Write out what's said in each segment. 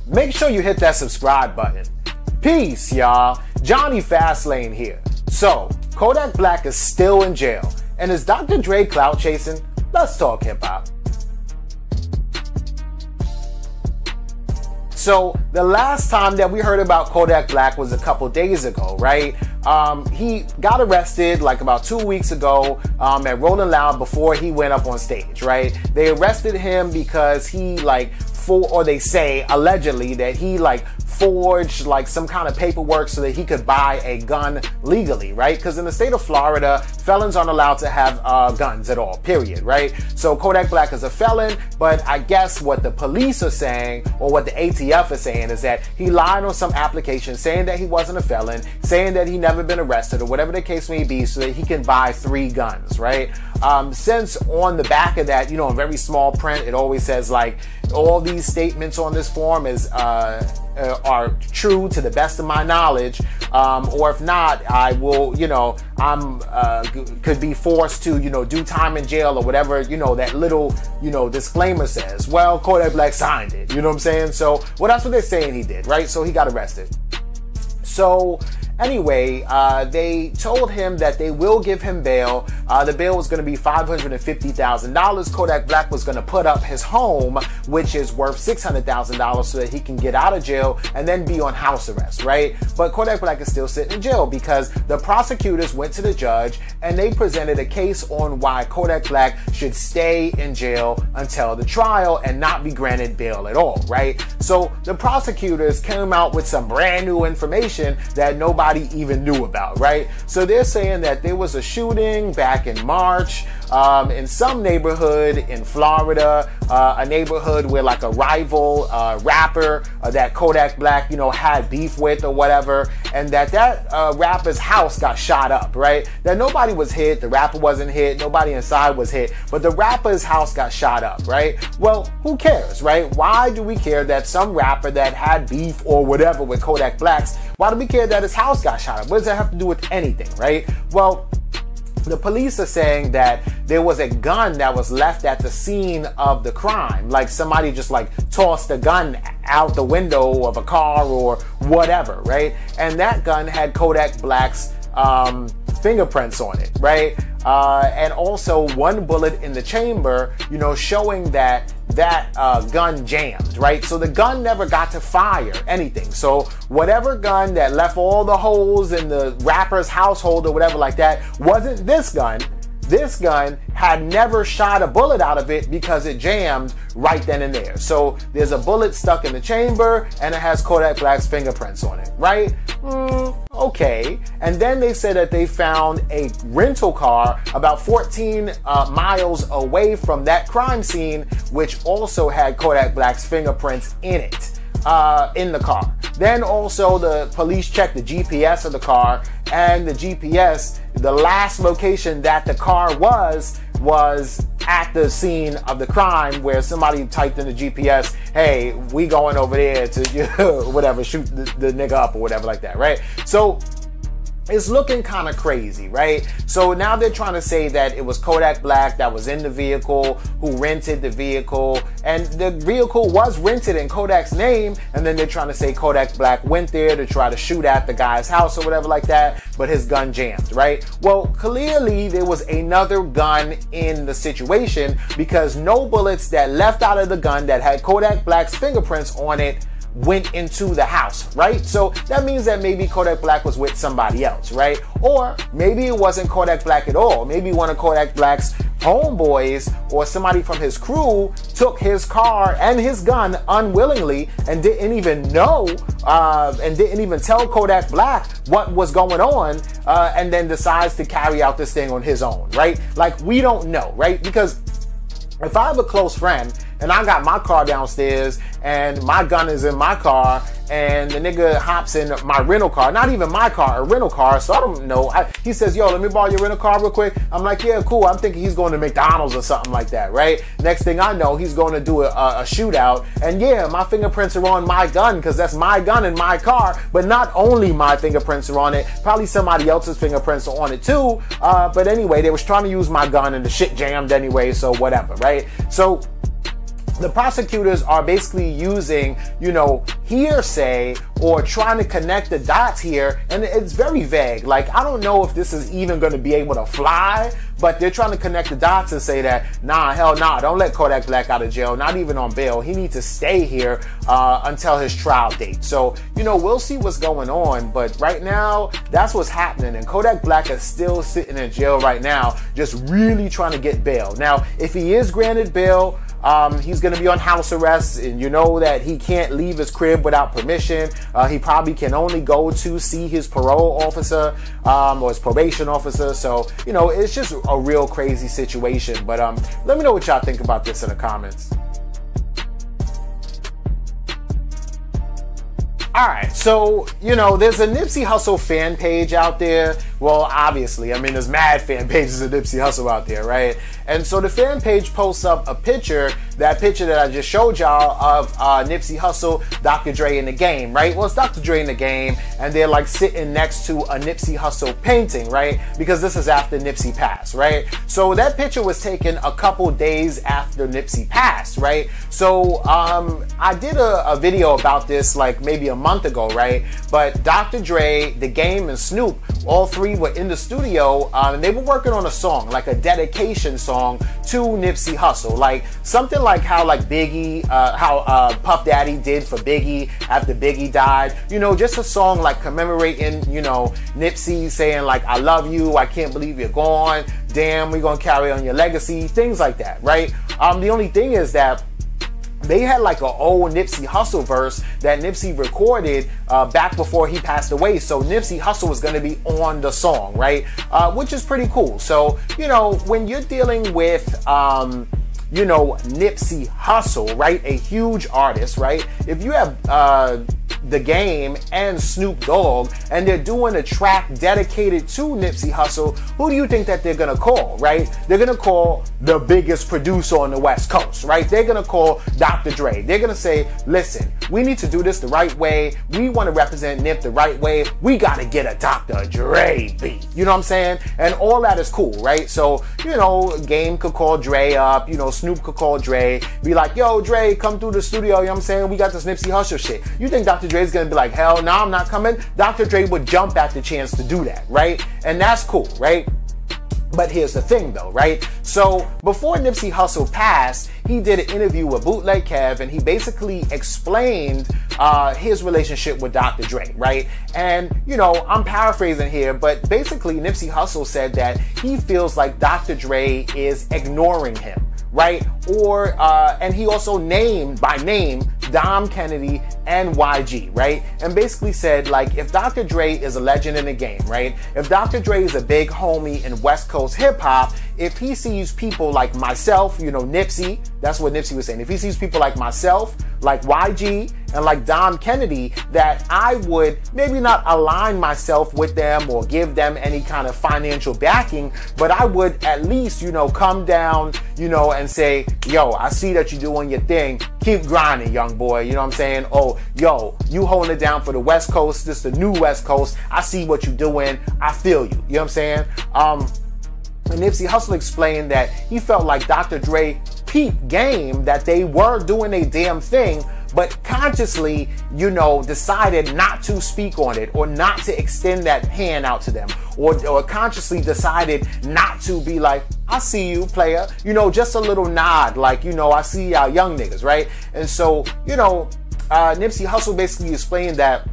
make sure you hit that subscribe button. Peace, y'all. Jonny Fastlane here. So, Kodak Black is still in jail. And is Dr. Dre clout chasing? Let's talk hip hop. So the last time that we heard about Kodak Black was a couple days ago, right? He got arrested like about 2 weeks ago at Rolling Loud before he went up on stage, right? They arrested him because he they say allegedly that he forged some kind of paperwork so that he could buy a gun legally, right? Because in the state of Florida, felons aren't allowed to have guns at all, period, right? So Kodak Black is a felon, but I guess what the police are saying, or what the ATF is saying, is that he lied on some application saying that he wasn't a felon, saying that he never been arrested, or whatever the case may be, so that he can buy 3 guns, right? Since on the back of that, in very small print, it always says all these statements on this form are true to the best of my knowledge, or if not, I will, could be forced to, do time in jail or whatever, that little, disclaimer says. Well, Kodak Black signed it, you know what I'm saying? So, well, that's what they're saying he did, right? So he got arrested. So anyway, they told him that they will give him bail. The bail was going to be $550,000. Kodak Black was going to put up his home, which is worth $600,000, so that he can get out of jail and then be on house arrest, right? But Kodak Black is still sitting in jail because the prosecutors went to the judge and they presented a case on why Kodak Black should stay in jail until the trial and not be granted bail at all, right? So the prosecutors came out with some brand new information that nobody even knew about, right? So they're saying that there was a shooting back in March in some neighborhood in Florida, a neighborhood where a rival rapper that Kodak Black, had beef with or whatever, and that rapper's house got shot up, right? That nobody was hit, the rapper wasn't hit, nobody inside was hit, but the rapper's house got shot up, right? Well, who cares, right? Why do we care that some rapper that had beef or whatever with Kodak Black's, why do we care that his house got shot up? What does that have to do with anything, right? Well, the police are saying that there was a gun that was left at the scene of the crime. Somebody just tossed a gun out the window of a car or whatever, right? And that gun had Kodak Black's fingerprints on it, right? And also one bullet in the chamber, showing that gun jammed, right? So the gun never got to fire anything. So whatever gun that left all the holes in the rapper's household or whatever like that wasn't this gun. This gun had never shot a bullet out of it because it jammed right then and there. So there's a bullet stuck in the chamber and it has Kodak Black's fingerprints on it, right? Okay. And then they said that they found a rental car about 14 miles away from that crime scene, which also had Kodak Black's fingerprints in it, in the car. Then also the police checked the GPS of the car, and the GPS, the last location that the car was at the scene of the crime, where somebody typed in the GPS, hey, we going over there to whatever, shoot the nigga up or whatever like that, right? So it's looking kind of crazy, right? So now they're trying to say that it was Kodak Black that was in the vehicle, who rented the vehicle, and the vehicle was rented in Kodak's name, and then they're trying to say Kodak Black went there to try to shoot at the guy's house or whatever like that, but his gun jammed, right? Well, clearly there was another gun in the situation, because no bullets that left out of the gun that had Kodak Black's fingerprints on it went into the house, right? So that means that maybe Kodak Black was with somebody else, right? Or maybe it wasn't Kodak Black at all. Maybe one of Kodak Black's homeboys or somebody from his crew took his car and his gun unwillingly and didn't even know and didn't even tell Kodak Black what was going on, and then decides to carry out this thing on his own, right? We don't know, right? Because if I have a close friend and I got my car downstairs and my gun is in my car and the nigga hops in my rental car, not even my car, a rental car, so I don't know. He says, yo, let me borrow your rental car real quick. I'm like, yeah, cool. I'm thinking he's going to McDonald's or something like that, right? Next thing I know, he's going to do a shootout. And yeah, my fingerprints are on my gun because that's my gun in my car. But not only my fingerprints are on it, probably somebody else's fingerprints are on it too. But anyway, they was trying to use my gun and the shit jammed anyway, so whatever, right? So the prosecutors are basically using, hearsay or trying to connect the dots here, and it's very vague. Like, I don't know if this is even going to be able to fly, but they're trying to connect the dots and say that, hell nah, don't let Kodak Black out of jail, not even on bail. He needs to stay here until his trial date. So, we'll see what's going on, but right now, that's what's happening, and Kodak Black is still sitting in jail right now, just really trying to get bail. Now, if he is granted bail, he's going to be on house arrest, and you know that he can't leave his crib without permission. He probably can only go to see his parole officer or his probation officer. So, it's just a real crazy situation. But let me know what y'all think about this in the comments. Alright, so, there's a Nipsey Hussle fan page out there. Well, obviously, there's mad fan pages of Nipsey Hussle out there, right? And so the fan page posts up a picture, that picture that I just showed y'all of Nipsey Hussle, Dr. Dre in the Game, right? Well, it's Dr. Dre in the Game, and they're like sitting next to a Nipsey Hussle painting, right? Because this is after Nipsey passed, right? So that picture was taken a couple days after Nipsey passed, right? So I did a video about this like maybe a month ago, right? But Dr. Dre, The Game, and Snoop, all three were in the studio, and they were working on a song, like a dedication song to Nipsey Hussle, like something like how Biggie, Puff Daddy did for Biggie after Biggie died. Just a song like commemorating, Nipsey saying like, I love you, I can't believe you're gone, damn, we're gonna carry on your legacy, things like that, right? The only thing is that they had like an old Nipsey Hussle verse that Nipsey recorded back before he passed away. So Nipsey Hussle was going to be on the song, right? Which is pretty cool. So, when you're dealing with, Nipsey Hussle, right? A huge artist, right? If you have The Game and Snoop Dogg, and they're doing a track dedicated to Nipsey Hussle, who do you think that they're gonna call, right? They're gonna call the biggest producer on the West Coast, right? They're gonna call Dr. Dre. They're gonna say, listen, we need to do this the right way. We want to represent Nip the right way. We gotta get a Dr. Dre beat. You know what I'm saying? And all that is cool, right? So, Game could call Dre up, Snoop could call Dre, be like, yo, Dre, come through the studio, you know what I'm saying? We got this Nipsey Hussle shit. You think Dr. Dre's gonna be like, hell no, I'm not coming? Dr. Dre would jump at the chance to do that, right? And that's cool, right? But here's the thing though, right? So before Nipsey Hussle passed, he did an interview with Bootleg Kev, and he basically explained his relationship with Dr. Dre, right? And, I'm paraphrasing here, but basically Nipsey Hussle said that he feels like Dr. Dre is ignoring him, right? Or, and he also named by name Dom Kennedy and YG, right? And basically said, like, if Dr. Dre is a legend in the game, right? If Dr. Dre is a big homie in West Coast hip hop, if he sees people like myself, Nipsey, that's what Nipsey was saying. If he sees people like myself, like YG, and like Dom Kennedy, that I would maybe not align myself with them or give them any kind of financial backing, but I would at least, come down, and say, yo, I see that you're doing your thing. Keep grinding, young boy. You know what I'm saying? Oh, yo, you holding it down for the West Coast. This is the new West Coast. I see what you're doing. I feel you. You know what I'm saying? And Nipsey Hussle explained that he felt like Dr. Dre peeped Game, that they were doing a damn thing, but consciously, decided not to speak on it or not to extend that hand out to them, or consciously decided not to be like, I see you, player, just a little nod, like, I see y'all young niggas, right? And so, Nipsey Hussle basically explained that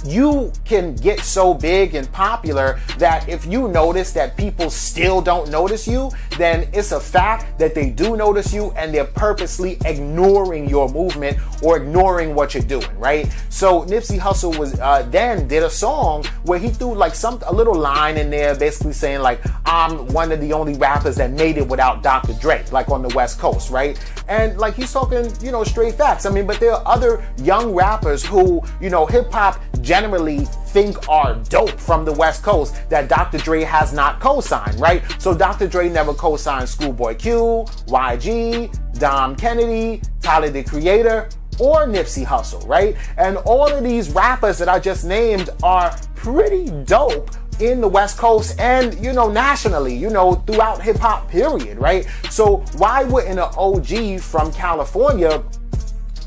you can get so big and popular that if you notice that people still don't notice you, then it's a fact that they do notice you and they're purposely ignoring your movement or ignoring what you're doing, right? So Nipsey Hussle was then did a song where he threw like a little line in there basically saying like, I'm one of the only rappers that made it without Dr. Dre, like on the West Coast, right? And like he's talking, straight facts. But there are other young rappers who, hip hop generally think are dope from the West Coast that Dr. Dre has not co-signed, right? So Dr. Dre never co-signed Schoolboy Q, YG, Dom Kennedy, Tyler the Creator, or Nipsey Hussle, right? And all of these rappers that I just named are pretty dope in the West Coast and, you know, nationally, you know, throughout hip hop, period, right? So why wouldn't an OG from California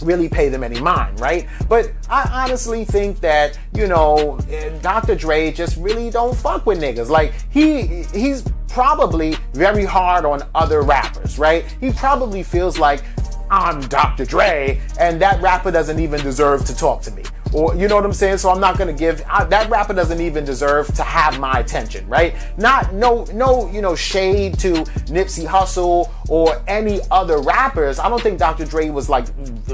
really pay them any mind, right? But I honestly think that, you know, Dr. Dre just really don't fuck with niggas. Like, he's probably very hard on other rappers, right? He probably feels like, I'm Dr. Dre, and that rapper doesn't even deserve to talk to me. Or, you know what I'm saying? So I'm not going to give, that rapper doesn't even deserve to have my attention, right? No, you know, shade to Nipsey Hussle or any other rappers. I don't think Dr. Dre was like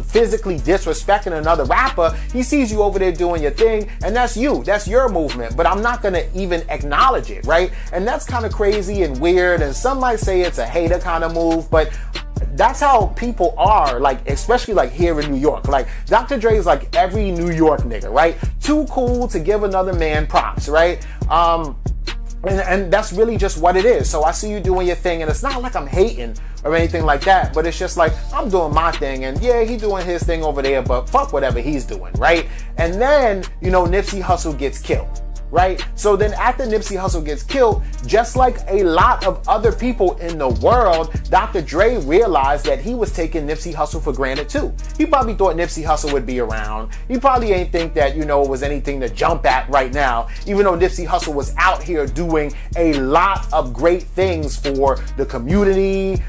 physically disrespecting another rapper. He sees you over there doing your thing, and that's you. That's your movement. But I'm not going to even acknowledge it, right? And that's kind of crazy and weird. And some might say it's a hater kind of move, but that's how people are, like, especially like here in New York. Like, Dr. Dre is like every New York nigga, right? Too cool to give another man props, right? And that's really just what it is. So I see you doing your thing, and it's not like I'm hating or anything like that, but it's just like, I'm doing my thing, and yeah, he doing his thing over there, but fuck whatever he's doing, right? And then, you know, Nipsey Hussle gets killed. Right? So then after Nipsey Hussle gets killed, just like a lot of other people in the world, Dr. Dre realized that he was taking Nipsey Hussle for granted too. He probably thought Nipsey Hussle would be around. He probably ain't think that, you know, it was anything to jump at right now, even though Nipsey Hussle was out here doing a lot of great things for the community,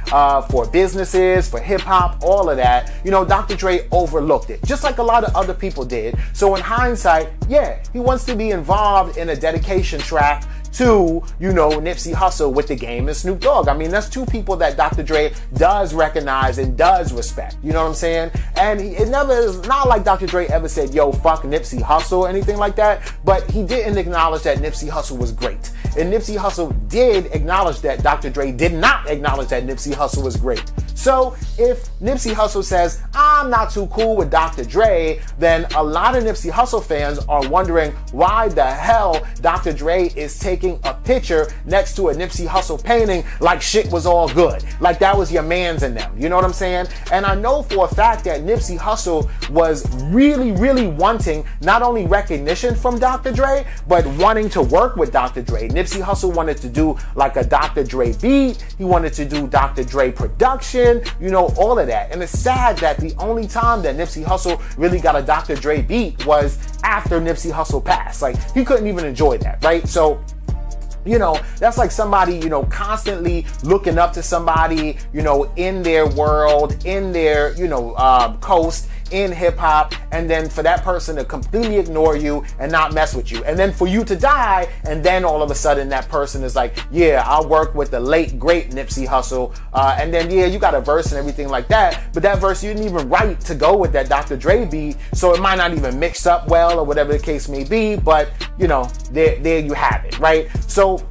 for businesses, for hip hop, all of that. You know, Dr. Dre overlooked it, just like a lot of other people did. So in hindsight, yeah, he wants to be involved in a dedication track to, you know, Nipsey Hussle with The Game and Snoop Dogg. I mean, that's two people that Dr. Dre does recognize and does respect. You know what I'm saying? And it never is not like Dr. Dre ever said, yo, fuck Nipsey Hussle or anything like that. But he didn't acknowledge that Nipsey Hussle was great. And Nipsey Hussle did acknowledge that Dr. Dre did not acknowledge that Nipsey Hussle was great. So if Nipsey Hussle says, I'm not too cool with Dr. Dre, then a lot of Nipsey Hussle fans are wondering why the hell Dr. Dre is taking a picture next to a Nipsey Hussle painting like shit was all good. Like that was your mans in them. You know what I'm saying? And I know for a fact that Nipsey Hussle was really, really wanting not only recognition from Dr. Dre, but wanting to work with Dr. Dre. Nipsey Hussle wanted to do like a Dr. Dre beat. He wanted to do Dr. Dre production, you know, all of that. And it's sad that the only time that Nipsey Hussle really got a Dr. Dre beat was after Nipsey Hussle passed. Like, he couldn't even enjoy that, right? So, you know, that's like somebody, you know, constantly looking up to somebody, you know, in their world, in their, you know, coast, in hip hop, and then for that person to completely ignore you and not mess with you. And then for you to die, and then all of a sudden that person is like, yeah, I worked with the late, great Nipsey Hussle. And then, yeah, you got a verse and everything like that. But that verse you didn't even write to go with that Dr. Dre beat. So it might not even mix up well or whatever the case may be. But, you know, there you have it, right? So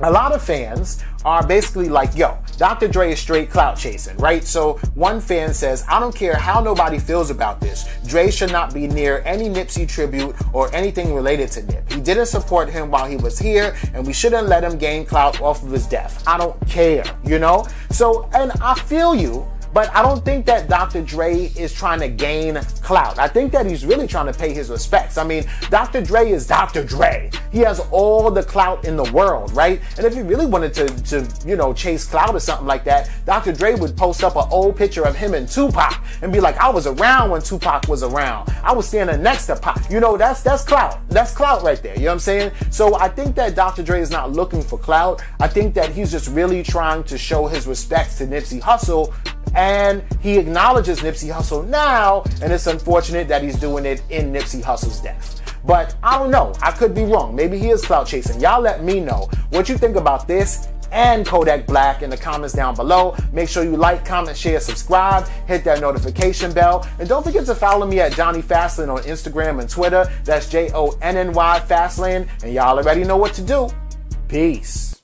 a lot of fans are basically like, yo, Dr. Dre is straight clout chasing, right? So one fan says, I don't care how nobody feels about this. Dre should not be near any Nipsey tribute or anything related to Nip. He didn't support him while he was here, and we shouldn't let him gain clout off of his death. I don't care, you know? So, and I feel you. But I don't think that Dr. Dre is trying to gain clout. I think that he's really trying to pay his respects. I mean, Dr. Dre is Dr. Dre. He has all the clout in the world, right? And if he really wanted to you know, chase clout or something like that, Dr. Dre would post up an old picture of him and Tupac and be like, I was around when Tupac was around. I was standing next to Pac. You know, that's clout. That's clout right there. You know what I'm saying? So I think that Dr. Dre is not looking for clout. I think that he's just really trying to show his respects to Nipsey Hussle. And he acknowledges Nipsey Hussle now, and it's unfortunate that he's doing it in Nipsey Hussle's death. But I don't know. I could be wrong. Maybe he is clout chasing. Y'all let me know what you think about this and Kodak Black in the comments down below. Make sure you like, comment, share, subscribe, hit that notification bell, and don't forget to follow me at Jonny Fastlane on Instagram and Twitter. That's JONNY Fastlane, and y'all already know what to do. Peace.